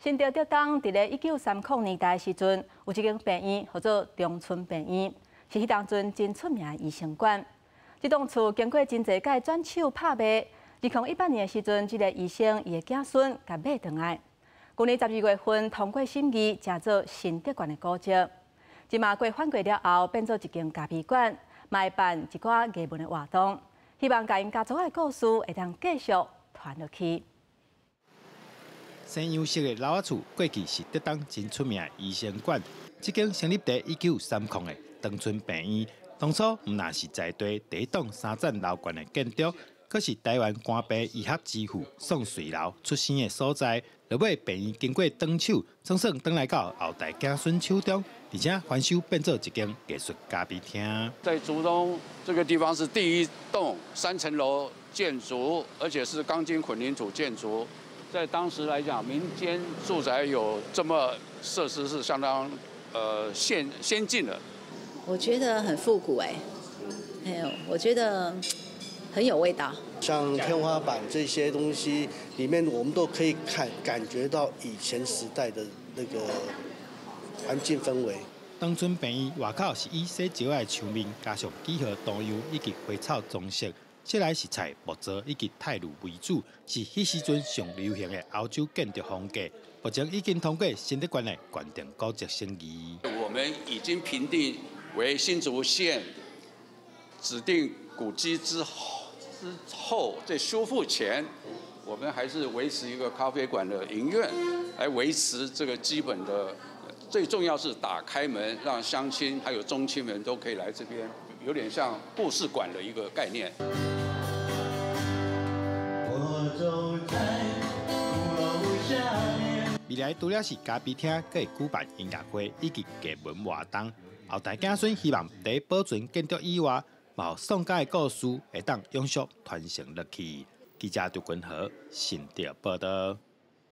新竹竹东伫咧1930年代时阵，有一间病院叫做中村病院，是迄当阵真出名的医生馆。这栋厝经过真侪届转手拍卖，2018年的时阵，这个医生伊的子孙甲买回来。去年12月份通过审议，成做新竹县的古迹。即马过翻过了后，变做一间咖啡馆，卖办一寡艺文的活动，希望甲因家族的故事会当继续传落去。 西洋式的老厝，过去是竹东真出名的医生馆。这间成立在1930的长春病院，当初毋但是在地第一栋3层楼高的建筑，佫是台湾肝病医学之父宋水楼出生的所在。落尾病院经过转手，总算转来到后代子孙手中，而且翻修变做一间艺术咖啡厅。在竹东这个地方是第一栋3层楼建筑，而且是钢筋混凝土建筑。 在当时来讲，民间住宅有这么设施是相当先进的。我觉得很复古我觉得很有味道。像天花板这些东西里面，我们都可以感觉到以前时代的那个环境氛围。长春病院外口是以细石的墙面，加上几何图样以及花草装饰。 这来是采木造以及泰鲁为主，是迄时阵上流行的欧洲建筑风格。目前已经通过新竹县的县定古迹审议。我们已经评定为新竹县指定古迹之后，在修复前，我们还是维持一个咖啡馆的营运，来维持这个基本的。最重要是打开门，让乡亲还有中亲们都可以来这边，有点像故事馆的一个概念。 未来除了是咖啡厅，阁会举办音乐会以及艺文活动。后代子孙希望在保存建筑以外，把宋家的故事会当永续传承落去。记者杜君和新竹报道。